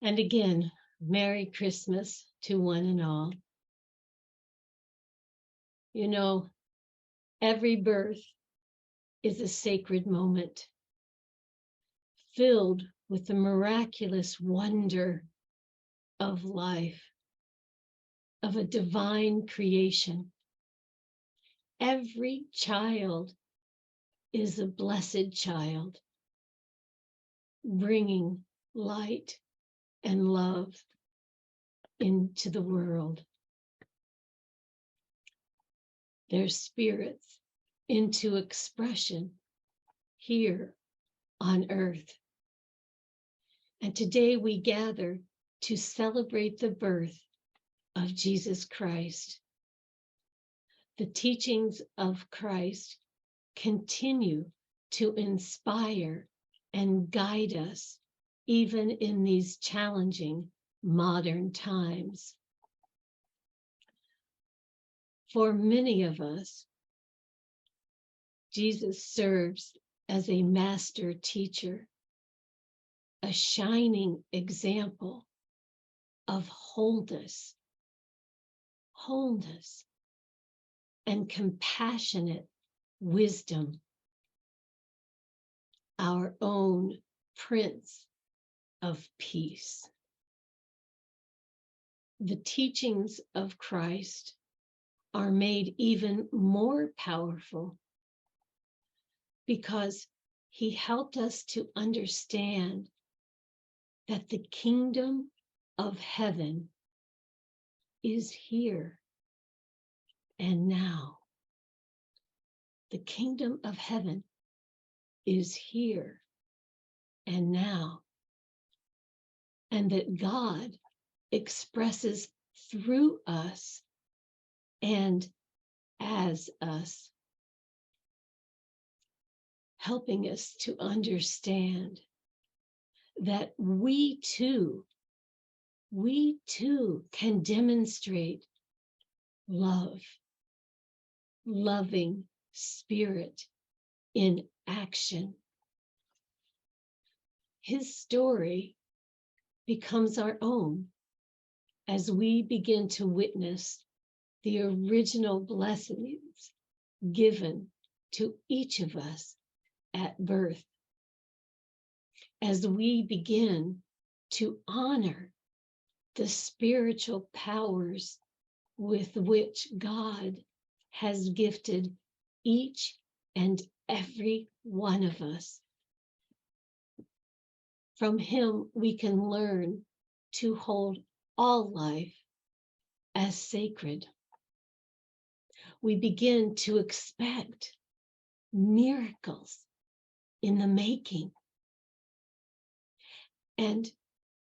And again, Merry Christmas to one and all. You know, every birth is a sacred moment filled with the miraculous wonder of life, of a divine creation. Every child is a blessed child, bringing light and love into the world. Their spirits into expression here on earth. And today we gather to celebrate the birth of Jesus Christ. The teachings of Christ continue to inspire and guide us even in these challenging modern times. For many of us, Jesus serves as a master teacher, a shining example of wholeness, and compassionate wisdom, our own Prince of Peace. The teachings of Christ are made even more powerful because he helped us to understand that the kingdom of heaven is here and now. The kingdom of heaven is here and now. And that God expresses through us and as us, helping us to understand that we too can demonstrate love, loving spirit in action. His story becomes our own as we begin to witness the original blessings given to each of us at birth. As we begin to honor the spiritual powers with which God has gifted each and every one of us. From him, we can learn to hold all life as sacred. We begin to expect miracles in the making. And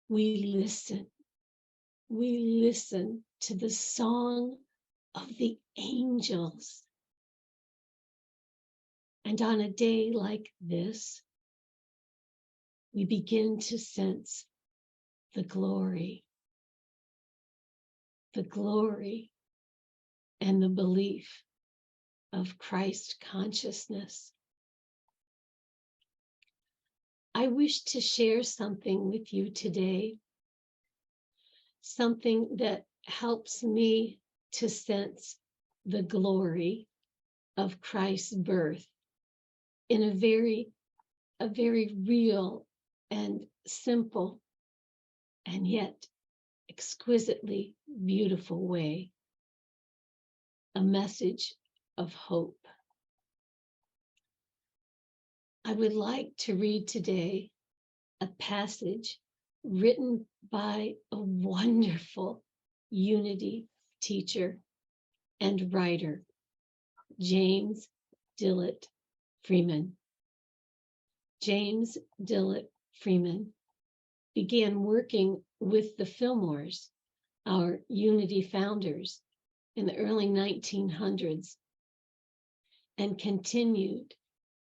we listen to the song of the angels. And on a day like this, we begin to sense the glory and the belief of Christ consciousness. I wish to share something with you today, something that helps me to sense the glory of Christ's birth in a very real and simple and yet exquisitely beautiful way. A message of hope. I would like to read today a passage written by a wonderful Unity teacher and writer, James Dillett Freeman. James Dillett Freeman began working with the Fillmores, our Unity founders, in the early 1900s, and continued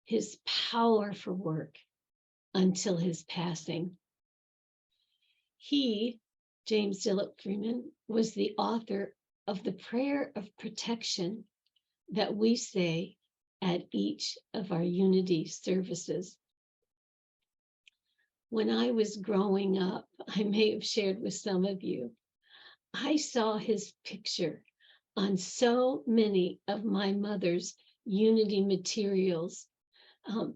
his powerful work until his passing. He, James Dillett Freeman, was the author of the prayer of protection that we say at each of our Unity services. when I was growing up, I may have shared with some of you, I saw his picture on so many of my mother's Unity materials, um,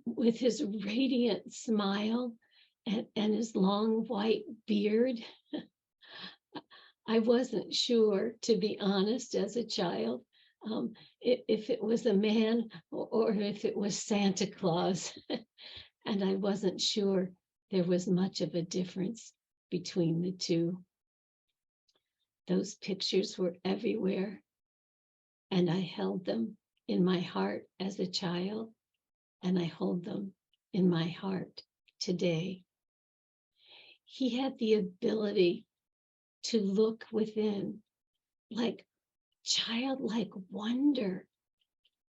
with his radiant smile and his long white beard. I wasn't sure, to be honest, as a child, if it was a man or if it was Santa Claus. And I wasn't sure there was much of a difference between the two. Those pictures were everywhere, and I held them in my heart as a child, and I hold them in my heart today. He had the ability to look within, like childlike wonder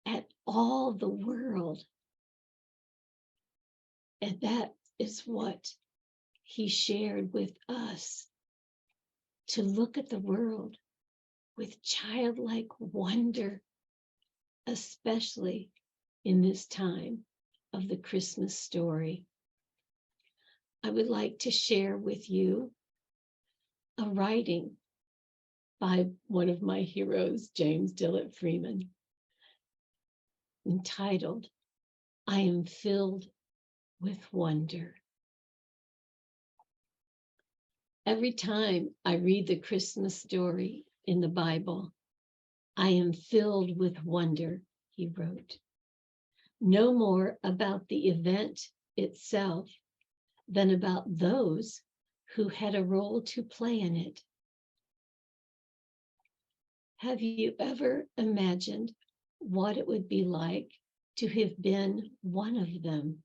at all the world. And that is what he shared with us, to look at the world with childlike wonder, especially in this time of the Christmas story. I would like to share with you a writing by one of my heroes, James Dillett Freeman, entitled, "I Am Filled with Wonder." Every time I read the Christmas story in the Bible, I am filled with wonder, he wrote. No more about the event itself than about those who had a role to play in it. Have you ever imagined what it would be like to have been one of them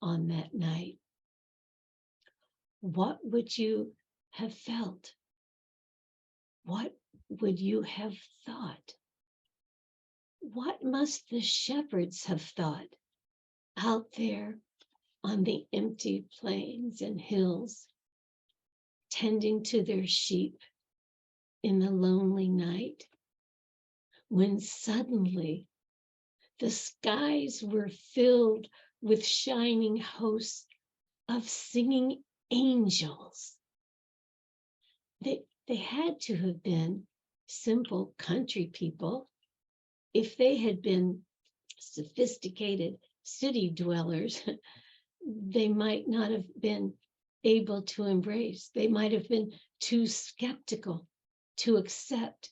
on that night? What would you have felt? What would you have thought? What must the shepherds have thought out there on the empty plains and hills, tending to their sheep in the lonely night, when suddenly the skies were filled with shining hosts of singing angels? They had to have been simple country people. If they had been sophisticated city dwellers, they might not have been able to embrace. They might have been too skeptical to accept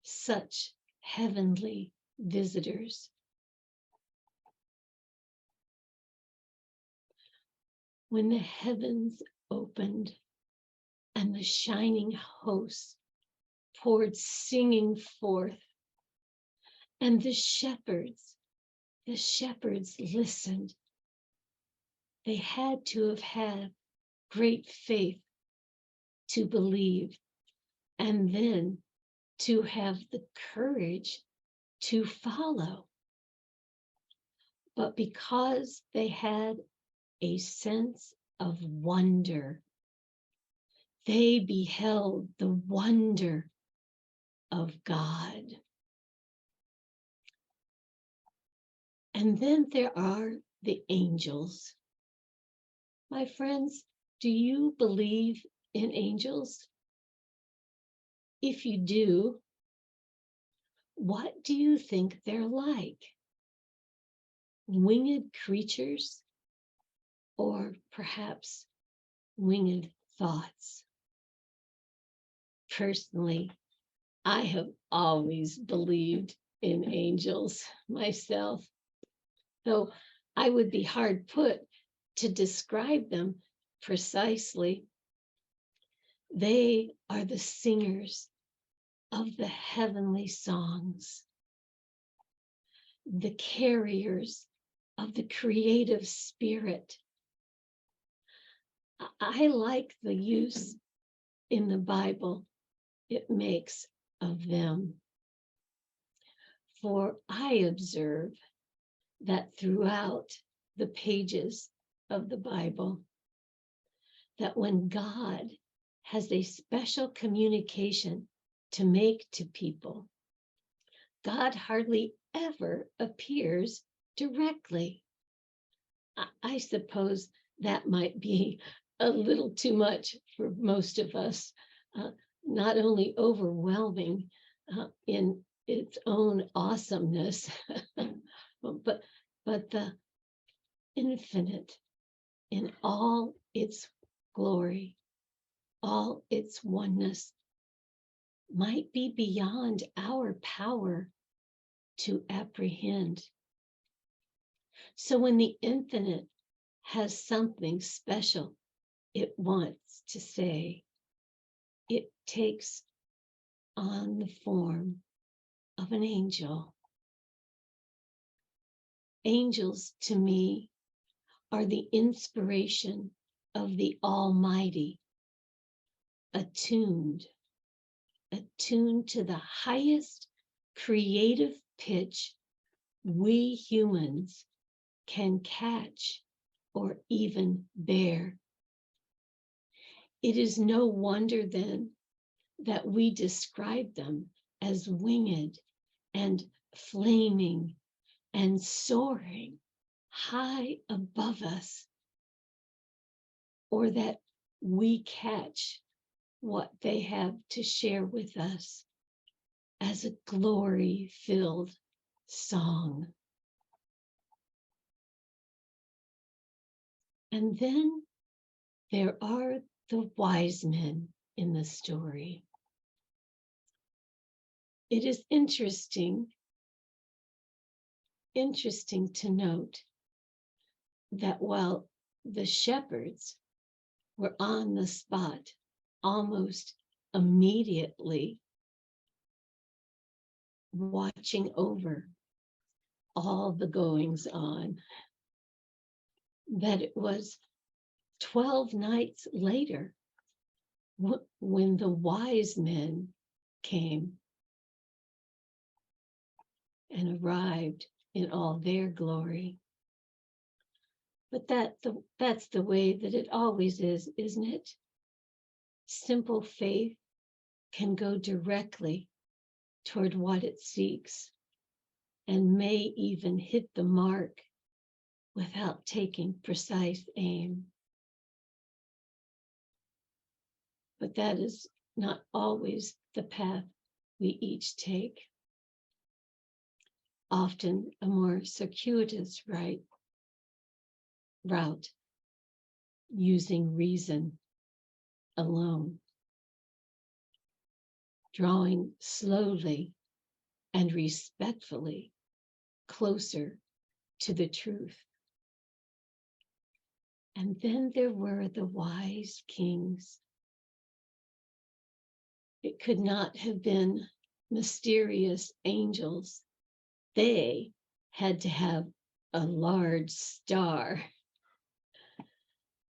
such heavenly visitors. When the heavens opened and the shining hosts poured singing forth, and the shepherds listened, they had to have had great faith to believe, and then to have the courage to follow. But because they had a sense of wonder, they beheld the wonder of God. And then there are the angels. My friends, do you believe in angels? If you do, what do you think they're like? Winged creatures, or perhaps winged thoughts? Personally, I have always believed in angels myself, though I would be hard put to describe them precisely. They are the singers of the heavenly songs, the carriers of the creative spirit. I like the use in the Bible it makes of them, for I observe that throughout the pages of the Bible, that when God has a special communication to make to people, God hardly ever appears directly. I suppose that might be a little too much for most of us, not only overwhelming in its own awesomeness, but the infinite in all its glory, all its oneness might be beyond our power to apprehend. So when the infinite has something special it wants to say, it takes on the form of an angel. Angels, to me, are the inspiration of the Almighty, attuned to the highest creative pitch we humans can catch or even bear. It is no wonder then that we describe them as winged and flaming and soaring high above us, or that we catch what they have to share with us as a glory-filled song. And then there are the wise men in the story. It is interesting to note that while the shepherds were on the spot almost immediately, watching over all the goings on, that it was 12 nights later when the wise men came and arrived in all their glory. But that's the way that it always is, isn't it? Simple faith can go directly toward what it seeks and may even hit the mark without taking precise aim. But that is not always the path we each take. Often a more circuitous route, using reason alone, drawing slowly and respectfully closer to the truth. And then there were the wise kings. It could not have been mysterious angels. They had to have a large star.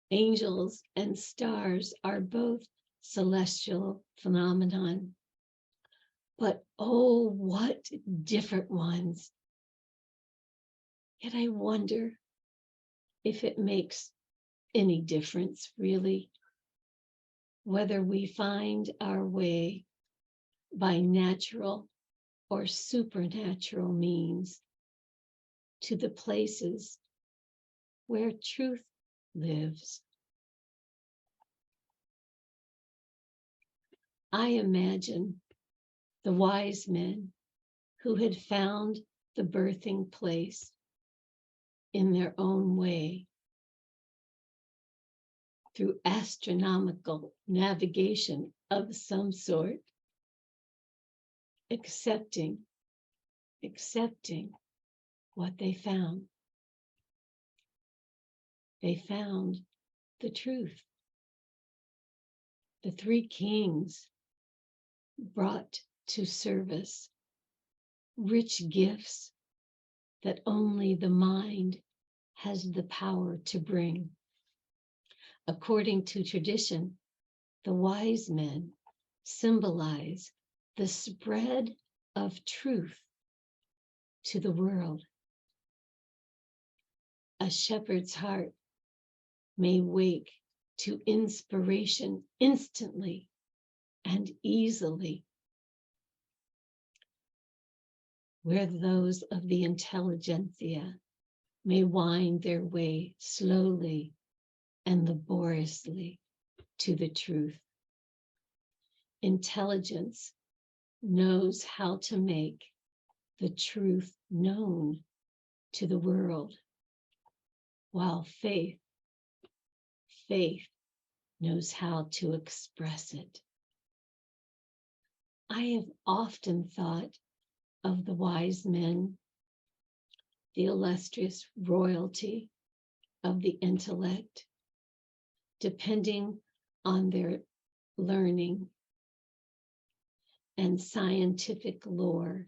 Angels and stars are both celestial phenomenon, but oh, what different ones. Yet I wonder if it makes any difference, really, whether we find our way by natural or supernatural means to the places where truth lives. I imagine the wise men who had found the birthing place in their own way through astronomical navigation of some sort, accepting what they found. They found the truth. The three kings brought to service rich gifts that only the mind has the power to bring. According to tradition, the wise men symbolize the spread of truth to the world. A shepherd's heart may wake to inspiration instantly and easily, where those of the intelligentsia may wind their way slowly and laboriously to the truth. Intelligence knows how to make the truth known to the world, while faith knows how to express it. I have often thought of the wise men, the illustrious royalty of the intellect, depending on their learning and scientific lore,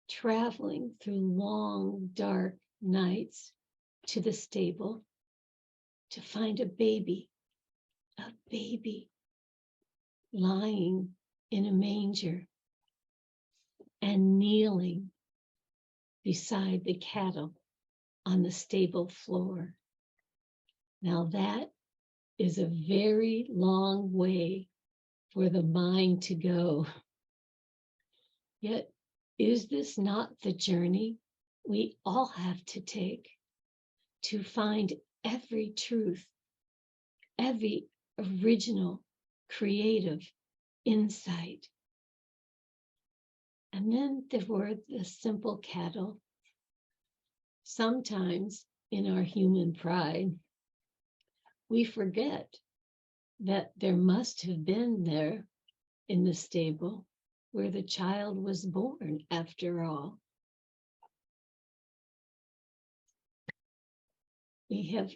traveling through long, dark nights to the stable to find a baby lying in a manger and kneeling beside the cattle on the stable floor. Now that is a very long way for the mind to go. Yet, is this not the journey we all have to take to find every truth, every original, creative insight? And then there were the simple cattle. Sometimes in our human pride, we forget that there must have been there in the stable where the child was born after all. We have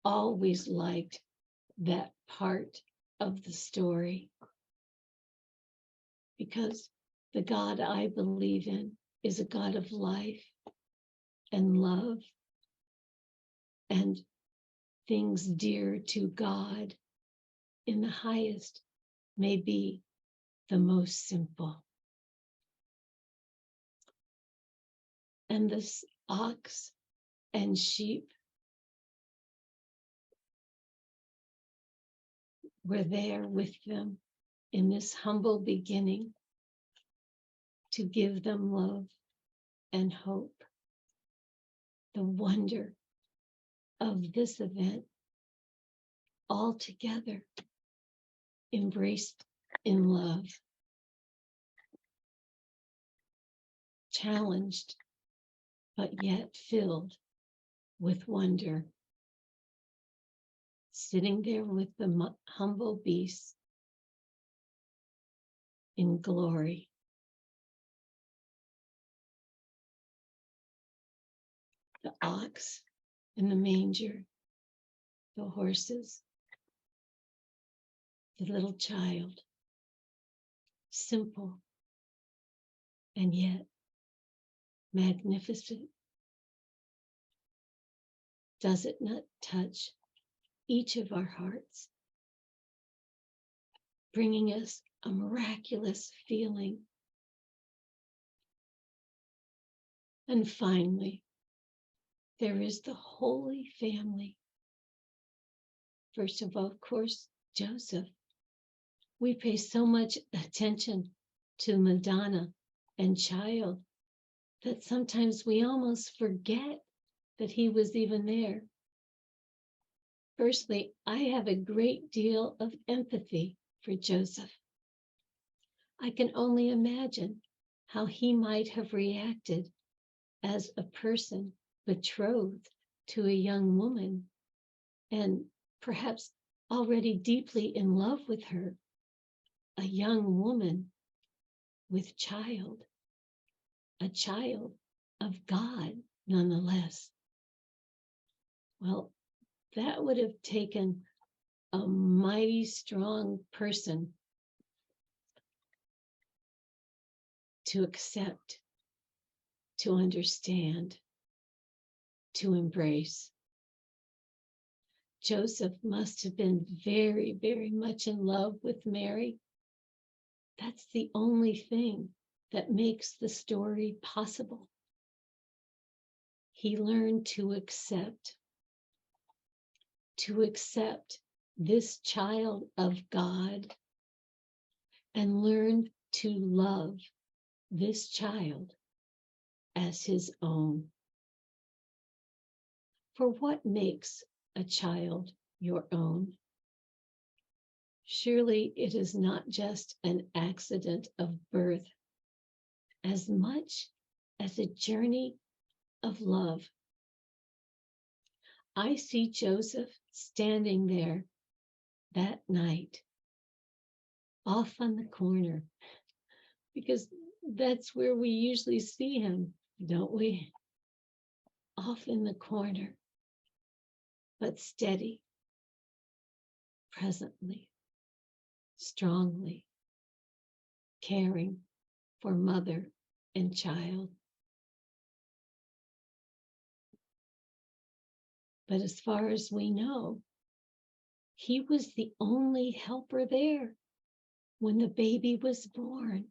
always liked that part of the story because the God I believe in is a God of life and love and things dear to God in the highest may be the most simple. And this ox and sheep were there with them in this humble beginning to give them love and hope. The wonder of this event all together embraced in love, challenged, but yet filled with wonder, sitting there with the humble beast in glory. The ox in the manger, the horses, the little child, simple and yet magnificent. Does it not touch each of our hearts, bringing us a miraculous feeling? And finally, there is the Holy Family. First of all, of course, Joseph. We pay so much attention to Madonna and child that sometimes we almost forget that he was even there. Firstly, I have a great deal of empathy for Joseph. I can only imagine how he might have reacted as a person betrothed to a young woman and perhaps already deeply in love with her, a young woman with child, a child of God nonetheless. Well, that would have taken a mighty strong person to accept, to understand, to embrace. Joseph must have been very, very much in love with Mary. That's the only thing that makes the story possible. He learned to accept this child of God and learned to love this child as his own. For what makes a child your own. Surely it is not just an accident of birth, as much as a journey of love. I see Joseph standing there that night, off on the corner, because that's where we usually see him, don't we? Off in the corner, but steady, presently, strongly, caring for mother and child. But as far as we know, he was the only helper there when the baby was born.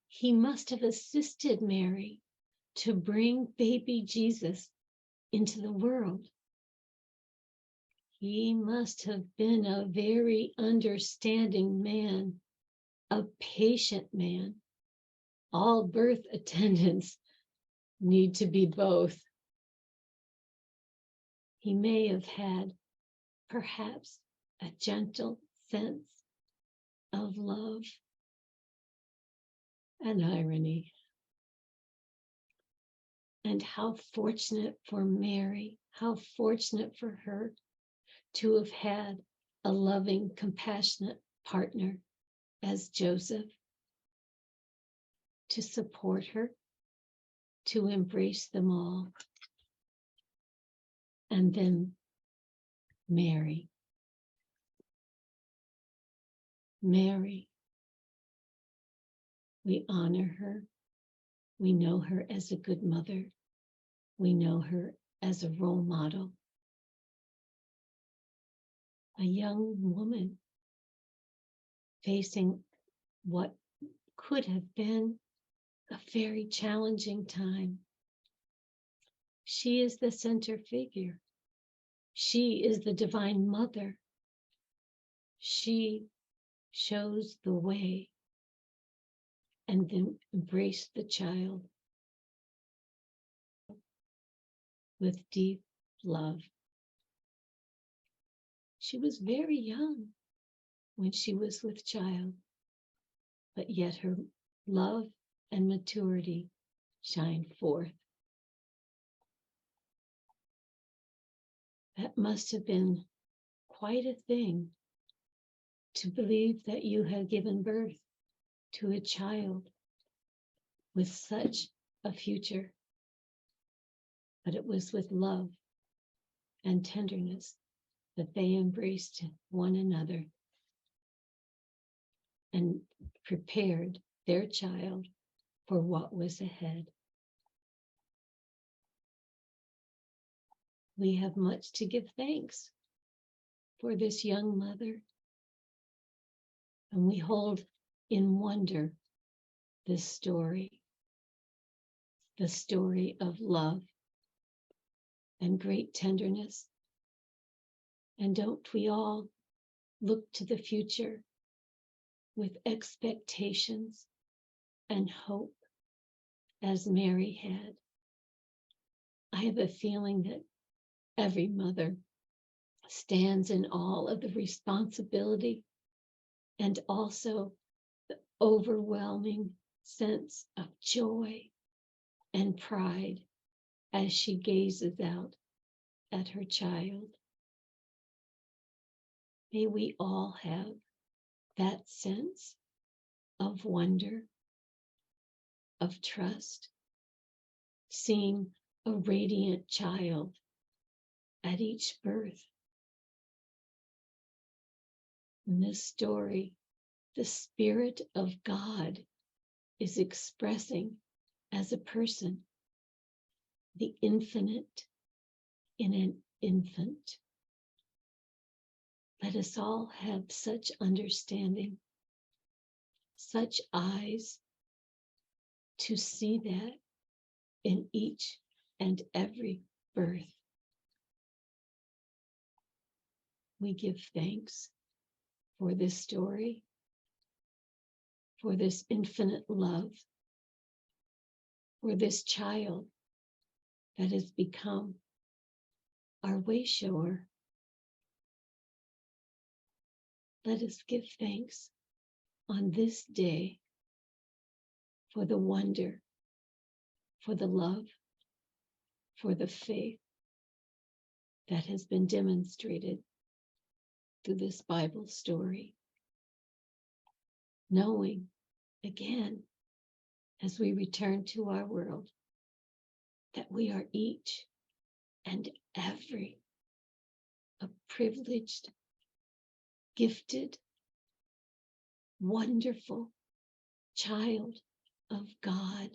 He must have assisted Mary to bring baby Jesus into the world. He must have been a very understanding man, a patient man. All birth attendants need to be both. He may have had perhaps a gentle sense of love and irony. And how fortunate for Mary, how fortunate for her to have had a loving, compassionate partner as Joseph, to support her, to embrace them all. And then Mary. Mary, we honor her. We know her as a good mother. We know her as a role model. A young woman facing what could have been a very challenging time. She is the center figure. She is the divine mother. She shows the way and then embraced the child with deep love. She was very young when she was with child, but yet her love and maturity shine forth. That must have been quite a thing to believe that you had given birth to a child with such a future. But it was with love and tenderness that they embraced one another and prepared their child for what was ahead. We have much to give thanks for this young mother, and we hold in wonder this story, the story of love and great tenderness. And don't we all look to the future with expectations and hope as Mary had? I have a feeling that every mother stands in all of the responsibility and also the overwhelming sense of joy and pride as she gazes out at her child. May we all have that sense of wonder, of trust, seeing a radiant child at each birth. In this story, the Spirit of God is expressing as a person the infinite in an infant. Let us all have such understanding, such eyes to see that in each and every birth. We give thanks for this story, for this infinite love, for this child that has become our way shower, let us give thanks on this day for the wonder, for the love, for the faith that has been demonstrated through this Bible story. Knowing, again, as we return to our world, that we are each and every a privileged, gifted, wonderful child of God.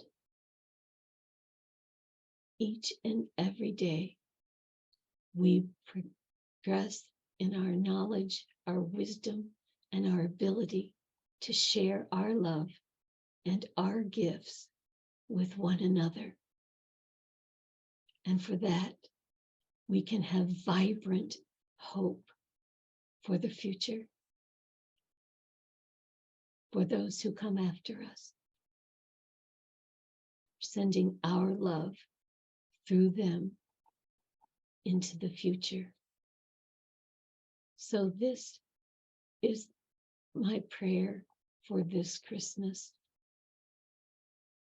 Each and every day, we progress in our knowledge, our wisdom, and our ability to share our love and our gifts with one another. And for that, we can have vibrant hope for the future, for those who come after us, sending our love through them into the future. So this is my prayer for this Christmas.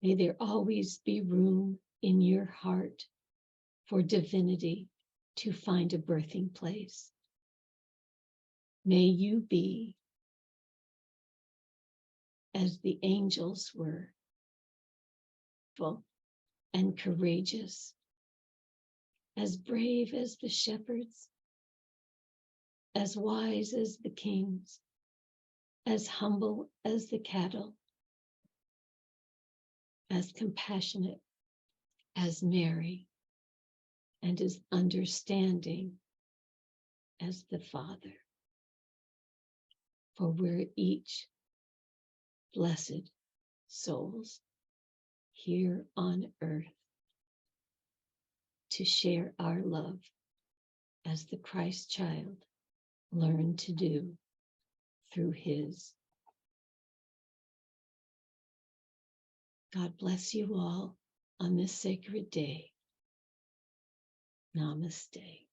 May there always be room in your heart for divinity to find a birthing place. May you be, as the angels were, full and courageous, as brave as the shepherds, as wise as the kings, as humble as the cattle, as compassionate as Mary, and as understanding as the Father. For we're each blessed souls here on earth to share our love as the Christ child learned to do through his. God bless you all on this sacred day. Namaste.